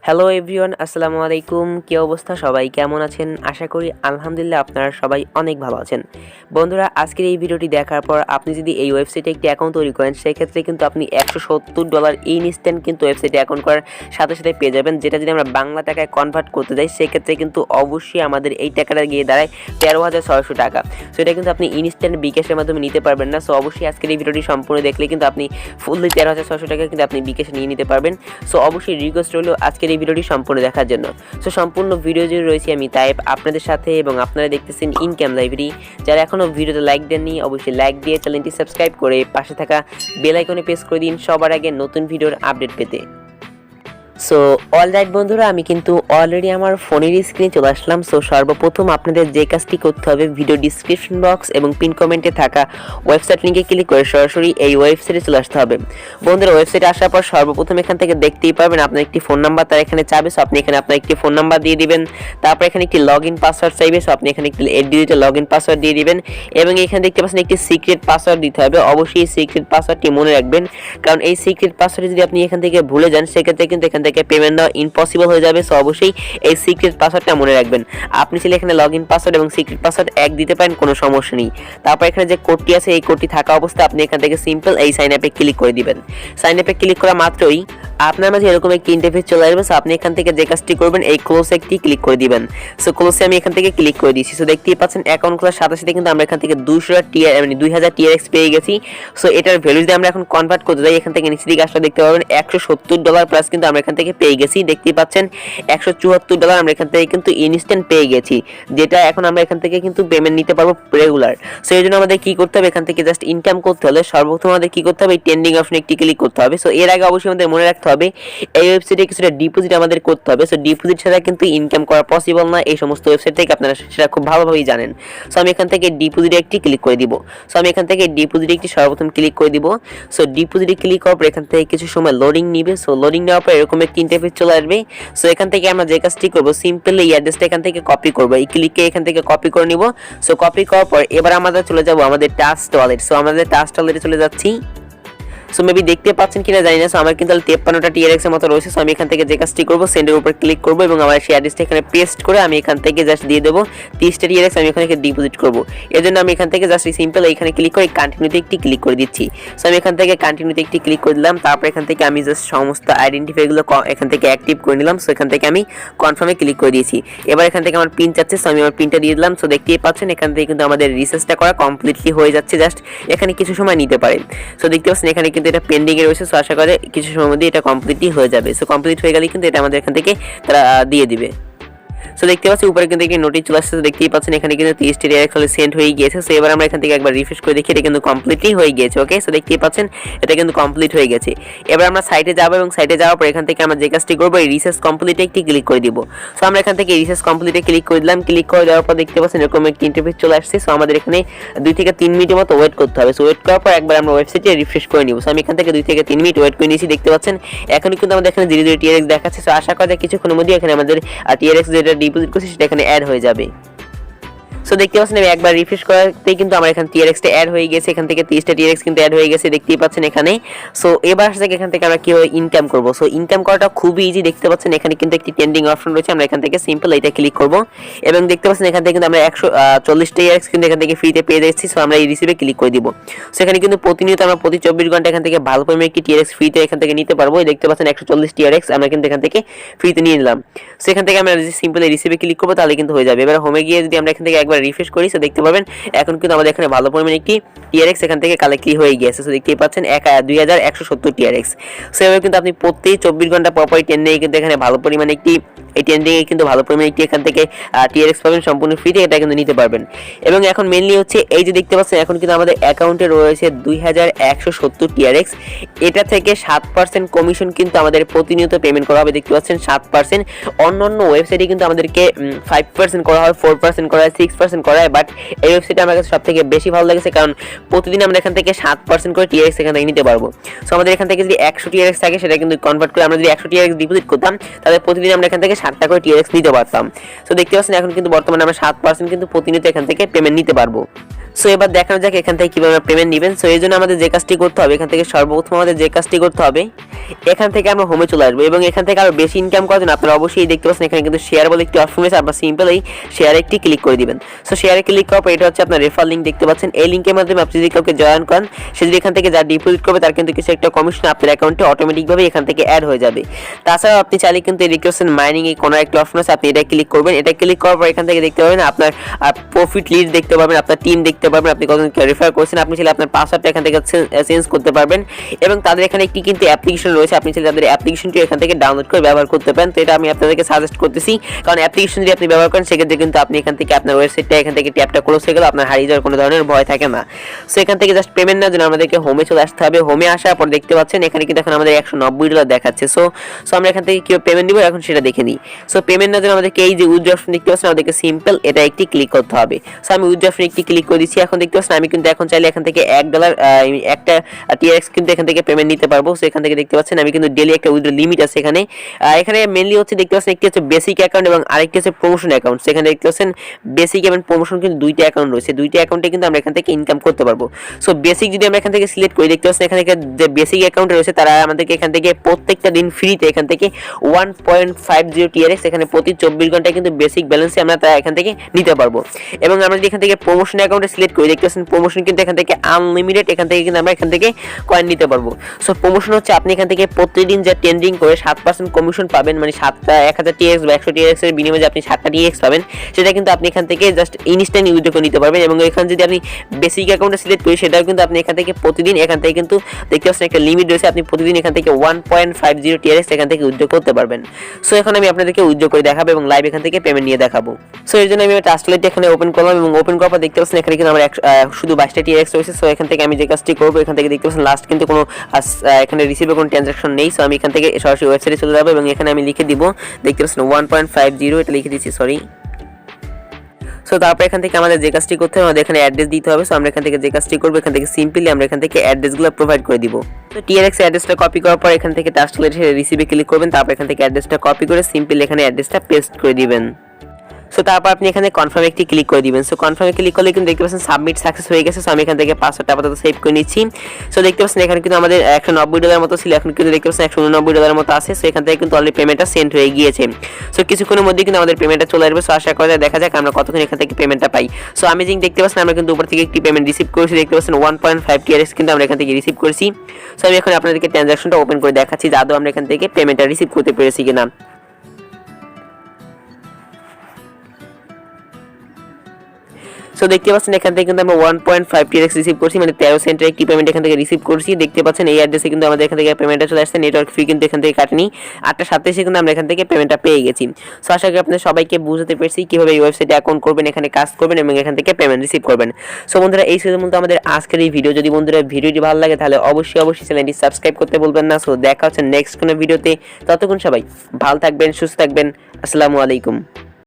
Hello everyone, আসসালামু আলাইকুম। কী অবস্থা, সবাই কেমন আছেন? আশা করি আলহামদুলিল্লাহ আপনারা সবাই অনেক ভালো আছেন। বন্ধুরা, আজকের এই ভিডিওটি দেখার পর আপনি যদি এই ওয়েবসাইটে একটি অ্যাকাউন্ট তৈরি করেন, সেক্ষেত্রে কিন্তু আপনি $170 ইনস্ট্যান্ট কিন্তু ওয়েবসাইটে অ্যাকাউন্ট করার সাথে সাথে পেয়ে যাবেন। যেটা যদি আমরা বাংলা টাকায় কনভার্ট করতে যাই, সেক্ষেত্রে কিন্তু অবশ্যই আমাদের এই টাকাটা গিয়ে দাঁড়ায় 13,600 টাকা। সো এটা কিন্তু আপনি ইনস্ট্যান্ট বিকাশের মাধ্যমে নিতে পারবেন না। সো অবশ্যই আজকের এই ভিডিওটি সম্পূর্ণ দেখলে কিন্তু আপনি ফুললি 13,600 টাকা কিন্তু আপনি বিকাশে নিয়ে নিতে পারবেন। সো অবশ্যই রিকোয়েস্ট রইল আজকের এই ভিডিওটি সম্পূর্ণ দেখার জন্য। সো সম্পূর্ণ ভিডিও জুড়ে রয়েছি আমি তাইব আপনাদের সাথে, এবং আপনারা দেখতেছেন ইনকাম লাইব্রেরি। যারা এখনও ভিডিওতে লাইক দেননি, অবশ্যই লাইক দিয়ে চ্যানেলটি সাবস্ক্রাইব করে পাশে থাকা বেল আইকনে প্রেস করে দিন সবার আগে নতুন ভিডিওর আপডেট পেতে। সো অলরাইট বন্ধুরা, আমি কিন্তু অলরেডি আমার ফোনের স্ক্রিনে চলে আসলাম। সো সর্বপ্রথম আপনাদের যে কাজটি করতে হবে, ভিডিও ডিসক্রিপশন বক্স এবং পিন কমেন্টে থাকা ওয়েবসাইট লিঙ্কে ক্লিক করে সরাসরি এই ওয়েবসাইটে চলে আসতে হবে। বন্ধুরা, ওয়েবসাইটে আসার পর সর্বপ্রথম এখান থেকে দেখতেই পাবেন আপনার একটি ফোন নাম্বার তার এখানে চাবে। সো আপনি এখানে আপনার একটি ফোন নাম্বার দিয়ে দিবেন। তারপর এখানে একটি লগ ইন পাসওয়ার্ড চাইবে। সো আপনি এখানে একটি 8 ডিজিটের লগ ইন পাসওয়ার্ড দিয়ে দিবেন, এবং এখানে দেখতে পাচ্ছেন একটি সিক্রেট পাসওয়ার্ড দিতে হবে। অবশ্যই এই সিক্রেট পাসওয়ার্ডটি মনে রাখবেন, কারণ এই সিক্রেট পাসওয়ার্ড যদি আপনি এখান থেকে ভুলে যান, সেক্ষেত্রে কিন্তু এখান থেকে পেমেন্ট দেওয়া ইম্পসিবল হয়ে যাবে। সো অবশ্যই এই সিক্রেট পাসওয়ার্ডটা মনে রাখবেন। আপনি চাইলে এখানে লগইন পাসওয়ার্ড এবং সিক্রেট পাসওয়ার্ড এক দিতে পারেন, কোনো সমস্যা নেই। তারপর এখানে যে কোডটি আছে, এই কোডটি থাকা অবস্থায় আপনি এখান থেকে সিম্পল এই সাইন আপে ক্লিক করে দিবেন। সাইন আপে ক্লিক করা মাত্রই আপনার মাঝে এরকম একটি ইন্টারফেস চলে আসবে। সো আপনি এখান থেকে যে কাজটি করবেন, এই ক্লোজ একটি ক্লিক করে দিবেন। সো ক্লোজে আমি এখান থেকে ক্লিক করে দিয়েছি। সো দেখতেই পাচ্ছেন অ্যাকাউন্ট খোলার সাথে সাথে কিন্তু আমরা এখান থেকে 2000 TRX পেয়ে গেছি। সো এটার ভ্যালু যদি আমরা এখন কনভার্ট করতে যাই, এখান থেকে নিচে দিকে আসলে দেখতে পাবেন $170 প্লাস কিন্তু আমরা এখান থেকে পেয়ে গেছি। দেখতেই পাচ্ছেন $174 আমরা এখান থেকে কিন্তু ইনস্ট্যান্ট পেয়ে গেছি, যেটা এখন আমরা এখান থেকে কিন্তু পেমেন্ট নিতে পারবো রেগুলার। সো এই জন্য আমাদের কি করতে হবে, এখান থেকে জাস্ট ইনকাম করতে হলে সর্বপ্রথম আমাদের কি করতে হবে, এই ট্রেন্ডিং অপশনে একটি ক্লিক করতে হবে। সো এর আগে অবশ্যই আমাদের মনে রাখতে হবে এই ওয়েবসাইটে কিছুটা ডিপোজিট আমাদের করতে হবে। সো ডিপোজিট ছাড়া কিন্তু ইনকাম করা পসিবল না এই সমস্ত ওয়েবসাইট থেকে, আপনারা সেটা খুব ভালোভাবেই জানেন। সো আমি এখান থেকে ডিপোজিটে একটি ক্লিক করে দিব। সো আমি এখান থেকে ডিপোজিটে একটি সর্বপ্রথম ক্লিক করে দিব। সো ডিপোজিটে ক্লিক করার পর এখান থেকে কিছু সময় লোডিং নিবে। সো লোডিং নেওয়ার পর এরকম একটি ইন্টারফেস চলে আসবে। সো এখান থেকে আমরা যে কাজটি করব, সিম্পলি এই অ্যাড্রেসটা এখান থেকে কপি করব। এই ক্লিকে এখান থেকে কপি করে নিব। সো কপি করার পর এবার আমরা চলে যাব আমাদের টাস্ট ওয়ালেট। সো আমাদের টাস্ট ওয়ালেটে চলে যাচ্ছি। সো মেবি দেখতে পাচ্ছেন কিনা জানি না। সো আমার কিন্তু 53টা TRX এর মতো রয়েছে। সো আমি এখান থেকে যে কাজটি করব, সেন্ডের উপর ক্লিক করব এবং আমার সেই অ্যাড্রেসটা এখানে পেস্ট করে আমি এখান থেকে জাস্ট দিয়ে দেব 30টা TRX। আমি এখানে ডিপোজিট করব। এর জন্য আমি এখান থেকে জাস্ট সিম্পল এখানে ক্লিক করে কন্টিনিউতে একটি ক্লিক করে দিচ্ছি। সো আমি এখান থেকে কন্টিনিউতে একটি ক্লিক করে দিলাম। তারপর এখান থেকে আমি জাস্ট সমস্ত আইডেন্টিফাইগুলো এখান থেকে অ্যাক্টিভ করে নিলাম। সো এখান থেকে আমি কনফার্মে ক্লিক করে দিয়েছি। এবার এখান থেকে আমার পিন চাচ্ছে। সো আমি আমার পিনটা দিয়ে দিলাম। সো দেখতেই পাচ্ছেন এখান থেকে কিন্তু আমাদের রিসার্চটা করা কমপ্লিটলি হয়ে যাচ্ছে। জাস্ট এখানে কিছু সময় নিতে পারে। সো দেখতে পাচ্ছেন এখানে কিন্তু এটা পেন্ডিং এ রয়েছে। সো আশা করে কিছু সময়ের মধ্যে এটা কমপ্লিটলি হয়ে যাবে। সো কমপ্লিট হয়ে গেলে কিন্তু এটা আমাদের এখান থেকে তারা দিয়ে দিবে। সো দেখতে পাচ্ছি উপরে কিন্তু একটি নোটিশ চলে আসছে। দেখতেই পাচ্ছেন এখানে কিন্তু 30টা TRX সেন্ড হয়ে গিয়েছে। সো এবার আমরা এখান থেকে একবার রিফ্রেশ করে দেখি, এটা কিন্তু কমপ্লিটলি হয়ে গিয়েছে। ওকে, সো দেখতেই পাচ্ছেন এটা কিন্তু কমপ্লিট হয়ে গেছে। এবার আমরা সাইটে যাব এবং সাইটে যাওয়ার পর এখান থেকে আমরা যে কাজটি করবো, এই রিসার্চ কমপ্লিটে একটি ক্লিক করে দিব। সো আমরা এখান থেকে রিসার্চ কমপ্লিটে ক্লিক করে দিলাম। ক্লিক করে দেওয়ার পর দেখতে পাচ্ছেন এরকম একটি ইন্টারফেস চলে আসছে। সো আমাদের এখানে 2 থেকে 3 মিনিটের মতো ওয়েট করতে হবে। সো ওয়েট করার পর একবার আমরা ওয়েবসাইটে রিফ্রেশ করে নিব। সো আমি এখান থেকে 2 থেকে 3 মিনিট ওয়েট করে নিয়েছি। দেখতে পাচ্ছেন এখন কিন্তু আমাদের এখানে 0 TRX দেখাচ্ছে। সো আশা করা যায় কিছুক্ষণের মধ্যে এখানে আমাদের TRX যেটা ডিপোজিট করছি সেটা এখানে অ্যাড হয়ে যাবে। সো দেখতে পাচ্ছেন আমি একবার রিফ্রেশ করাতেই কিন্তু আমার এখানে TRX টা অ্যাড হয়ে গেছে। এখান থেকে 30টা TRX কিন্তু অ্যাড হয়ে গেছে, দেখতেই পাচ্ছেন এখানে। সো এবার থেকে এখান থেকে আমরা কিভাবে ইনকাম করব। সো ইনকাম করাটা খুবই ইজি। দেখতে পাচ্ছেন এখানে কিন্তু একটি ট্রেন্ডিং অপশন রয়েছে। আমরা এখান থেকে সিম্পল এটা ক্লিক করব এবং দেখতে পাচ্ছেন এখান থেকে কিন্তু আমরা 140টা TRX কিন্তু এখান থেকে ফ্রিতে পেয়ে যাচ্ছি। সো আমরা এই রিসিভে ক্লিক করে দিব। সো এখানে কিন্তু প্রতিনিয়ত আমরা প্রতি 24 ঘন্টা এখান থেকে ভালো পরিমাণে একটি TRX ফ্রিতে এখান থেকে নিতে পারবো। দেখতে পাচ্ছেন 140 TRX আমরা কিন্তু এখান থেকে ফ্রিতে নিয়ে নিলাম। সো এখান থেকে আমরা যদি সিম্পল এই রিসিভে ক্লিক করব তাহলে কিন্তু হয়ে যাবে। এবার হোমে গিয়ে যদি আমরা এখান থেকে একবার রিফ্রেশ করি, সো দেখতে পাবেন এখন কিন্তু আমাদের এখানে ভালো পরিমাণে একটি TRX এখান থেকে কালেক্ট হয়ে গিয়েছে। সো দেখতেই পাচ্ছেন 2170 TRX। সো এভাবে কিন্তু আপনি প্রতি 24 ঘন্টা পরপরই ট্রেন্ডিং এ কিন্তু এখানে ভালো পরিমাণে একটি এই ট্রেন্ডিং এ কিন্তু ভালো পরিমাণে একটি এখান থেকে TRX পাবেন সম্পূর্ণ ফ্রিতে, এটা কিন্তু নিতে পারবেন। এবং এখন মেইনলি হচ্ছে এই যে দেখতে পাচ্ছেন এখন কিন্তু আমাদের অ্যাকাউন্টে রয়েছে 2170 TRX। এটা থেকে 7% কমিশন কিন্তু আমাদের প্রতিনিয়ত পেমেন্ট করা হবে। দেখতে পাচ্ছেন 7%। অন্যান্য ওয়েবসাইটে কিন্তু আমাদেরকে 5% করা হয়, 4% করা হয়, 6% করা হয়, বাট এই ওয়েবসাইটে আমার কাছে সবথেকে বেশি ভালো লেগেছে, কারণ প্রতিদিন আমরা এখান থেকে 7% করে TRX এখান থেকে নিতে পারবো। সো আমাদের এখান থেকে যদি 100 TRX থাকে সেটা কিন্তু কনভার্ট করে আমরা যদি 100 TRX ডিপোজিট করতাম, তাহলে প্রতিদিন আমরা এখান থেকে 7টা করে TRX নিতে পারতাম। সো দেখতে পাচ্ছেন এখন কিন্তু বর্তমানে আমরা 7% কিন্তু প্রতিনিয়ত এখান থেকে পেমেন্ট নিতে পারবো। সো এবার দেখানো যাক এখান থেকে কীভাবে পেমেন্ট নেবেন। সো এই জন্য আমাদের যে কাজটি করতে হবে, এখান থেকে সর্বপ্রথম আমাদের যে কাজটি করতে হবে, এখান থেকে আমরা হোমে চলে আসবো এবং এখান থেকে আরও বেশি ইনকাম করার জন্য আপনারা অবশ্যই দেখতে পাচ্ছেন এখানে কিন্তু শেয়ার বলে একটি অপশন রয়েছে। আপনারা সিম্পল এই শেয়ারে একটি ক্লিক করে দিবেন। সো শেয়ারে ক্লিক করার পর এটা হচ্ছে আপনার রেফার লিঙ্ক দেখতে পাচ্ছেন। এই লিঙ্কের মাধ্যমে আপনি যদি কাউকে জয়েন করেন, সে যদি এখান থেকে যা ডিপোজিট করবে তার কিন্তু কিছু একটা কমিশন আপনার অ্যাকাউন্টে অটোমেটিকভাবে এখান থেকে অ্যাড হয়ে যাবে। তাছাড়াও আপনি চাইলে কিন্তু এই রিকোয়েস্ট মাইনিং এই কোনো একটা অপশন আছে, আপনি এটা ক্লিক করবেন। এটা ক্লিক করার পর এখান থেকে দেখতে পাবেন আপনার প্রফিট লিস্ট দেখতে পাবেন, আপনার টিম দেখতে পাবেন, আপনি কতজনকে রেফার করছেন। আপনি চাইলে আপনার পাসওয়ার্ডটা এখান থেকে চেঞ্জ করতে পারবেন এবং তাদের এখানে একটি কিন্তু অ্যাপ্লিকেশন রয়েছে, আপনি চাইলে তাদের অ্যাপ্লিকেশনটি এখান থেকে ডাউনলোড করে ব্যবহার করতে পারেন। তো এটা আমি আপনাদেরকে সাজেস্ট করতেছি, কারণ অ্যাপ্লিকেশন যদি আপনি ব্যবহার করেন সেক্ষেত্রে কিন্তু আপনি এখান থেকে আপনার ওয়েবসাইটটা এখান থেকে ট্যাপটা ক্লোজ হয়ে গেলে আপনার হারিয়ে যাওয়ার কোনো ধরনের ভয় থাকে না। সো এখান থেকে জাস্ট পেমেন্ট নেওয়ার জন্য আমাদেরকে হোমে চলে আসতে হবে। হোমে আসার পর দেখতে পাচ্ছেন এখানে কিন্তু এখন আমাদের $190 দেখাচ্ছে। সো আমরা এখান থেকে কীভাবে পেমেন্ট দিব এখন সেটা দেখে নিই। সো পেমেন্ট নেওয়ার জন্য আমাদেরকে এই যে উইথড্র অপশন দেখতে পাচ্ছেন, আমাদেরকে সিম্পল এটা একটি ক্লিক করতে হবে। সো আমি উইথড্র অপশনে একটি ক্লিক করে দিচ্ছি। এখন দেখতে পাচ্ছেন আমি কিন্তু এখন চাইলে এখান থেকে $1 একটা TRX কিন্তু এখান থেকে পেমেন্ট নিতে পারবো। সো এখান থেকে দেখতে পাচ্ছেন আমি কিন্তু ডেইলি একটা উইথড্র লিমিট আছে এখানে। এখানে মেইনলি হচ্ছে দেখতে পাচ্ছেন একটি হচ্ছে বেসিক অ্যাকাউন্ট এবং আরেকটি হচ্ছে প্রমোশন অ্যাকাউন্ট। সেখানে দেখতে পাচ্ছেন বেসিক এবং প্রমোশন কিন্তু দুইটা অ্যাকাউন্ট রয়েছে, দুইটা অ্যাকাউন্টে কিন্তু আমরা এখান থেকে ইনকাম করতে পারবো। সো বেসিক যদি আমরা এখান থেকে সিলেক্ট করি, দেখতে পাচ্ছেন এখানে যে বেসিক অ্যাকাউন্ট রয়েছে তারা আমাদেরকে এখান থেকে প্রত্যেকটা দিন ফ্রিতে এখান থেকে 1.50 TRX এখানে প্রতি 24 ঘন্টায় কিন্তু বেসিক ব্যালেন্সে আমরা তা এখান থেকে নিতে পারবো। এবং আমরা যদি এখান থেকে প্রমোশন অ্যাকাউন্টে সিলেক্ট করি, দেখতে পাচ্ছেন প্রমোশন কিন্তু এখান থেকে আনলিমিটেড এখান থেকে কিন্তু আমরা এখান থেকে কয়েন নিতে পারবো। সো প্রমোশন হচ্ছে আপনি এখান থেকে প্রতিদিন যা ট্রেন্ডিং করে 7% কমিশন পাবেন, মানে 1000 TRX বা 100 TRX এর বিনিময়ে যে আপনি 7টা TRX পাবেন, সেটা কিন্তু আপনি এখান থেকে জাস্ট ইনস্ট্যান্ট উইথড্র করে নিতে পারবেন। এবং এখানে যদি আপনি বেসিক অ্যাকাউন্টে সিলেক্ট করি, সেটাও কিন্তু আপনি এখান থেকে প্রতিদিন এখান থেকে কিন্তু দেখতে পাচ্ছেন একটা লিমিট রয়েছে, আপনি প্রতিদিন এখান থেকে 1.50 TRX এখান থেকে উইথড্র করতে পারবেন। সো এখন আমি আপনাদেরকে উইথড্র করে দেখাবো এবং লাইভ এখান থেকে পেমেন্ট নিয়ে দেখাবো। সো এর জন্য আমি ট্রাস্টলেটটা এখানে ওপেন করলাম এবং ওপেন করার পর দেখতে পাচ্ছেন এখানে কিন্তু আমার শুধু 22টা TRX রয়েছে। সো এখান থেকে আমি যে কাজটি করবো, এখান থেকে দেখতে পাচ্ছেন লাস্ট কিন্তু কোনো এখানে রিসিভে কোনো ট্রানজাকশন নেই। সো আমি এখান থেকে সরাসরি ওয়েবসাইটে চলে যাবো এবং এখানে আমি লিখে দিব, দেখতে পাচ্ছেন 1.50 এটা লিখে দিচ্ছি, সরি। সো তারপর এখান থেকে আমাদের যে কাজটি করতে হবে, আমাদের এখানে অ্যাড্রেস দিতে হবে। সো আমরা এখান থেকে যে কাজটি করবো, এখান থেকে সিম্পলি আমরা এখান থেকে অ্যাড্রেসগুলো প্রোভাইড করে দিব। তো TRX অ্যাড্রেসটা কপি করার পর এখান থেকে ট্রাস্টলেটে রিসিভে ক্লিক করবেন। তারপর এখান থেকে অ্যাড্রেসটা কপি করে সিম্পলি এখানে অ্যাড্রেসটা পেস্ট করে দিবেন। সো তারপর আপনি এখানে কনফার্মে একটি ক্লিক করে দিবেন। সো কনফার্মে ক্লিক করলে কিন্তু দেখতে পাচ্ছেন সাবমিট সাকসেস হয়ে গেছে। সো আমি এখান থেকে পাসওয়ার্ডটা আপাতত সেভ করে নিচ্ছি। সো দেখতে পাচ্ছেন এখানে কিন্তু আমাদের $190 মতো ছিল, এখন কিন্তু দেখতে পাচ্ছেন $189 মতো আছে। সো এখান থেকে কিন্তু অলরেডি পেমেন্টটা সেন্ড হয়ে গিয়েছে। সো কিছুক্ষণের মধ্যে কিন্তু আমাদের পেমেন্টটা চলে আসবে। সো আশা করা যায়, দেখা যাক আমরা কতক্ষণ এখান থেকে পেমেন্টটা পাই। সো আমি দেখতে পাচ্ছেন আমরা কিন্তু উপর থেকে একটি পেমেন্ট রিসিভ করেছি, দেখতে পাচ্ছেন 1.5 TRX কিন্তু আমরা এখান থেকে রিসিভ করেছি। সো আমি এখন আপনাদেরকে ট্রানজাকশনটা ওপেন করে দেখাচ্ছি যে আদৌ আমরা এখান থেকে পেমেন্টটা রিসিভ করতে পেরেছি কিনা। সো দেখতে পাচ্ছেন এখান থেকে কিন্তু আমরা 1.5 TRX রিসিভ করছি, মানে 13 সেন্টের একটি পেমেন্ট এখান থেকে রিসিভ করছি। দেখতে পাচ্ছেন এই অ্যাড্রেসে কিন্তু আমাদের এখান থেকে পেমেন্টটা চলে আসছে, নেটওয়ার্ক ফি কিন্তু এখান থেকে কাটেনি। 8:27 কিন্তু আমরা এখান থেকে পেমেন্টটা পেয়ে গেছি। সো আশা করি আপনাদের সবাইকে বুঝতে পেরেছি কিভাবে এই ওয়েবসাইটে অ্যাকাউন্ট করবেন, এখানে কাজ করবেন এবং এখান থেকে পেমেন্ট রিসিভ করবেন। সো বন্ধুরা, এই ছিল মূলত আমাদের আজকের এই ভিডিও। যদি বন্ধুরা ভিডিওটি ভালো লাগে তাহলে অবশ্যই চ্যানেলটি সাবস্ক্রাইব করতে ভুলবেন না। সো দেখা হচ্ছে নেক্সট কোনো ভিডিওতে। ততক্ষণ সবাই ভালো থাকবেন, সুস্থ থাকবেন। আসসালামু আলাইকুম।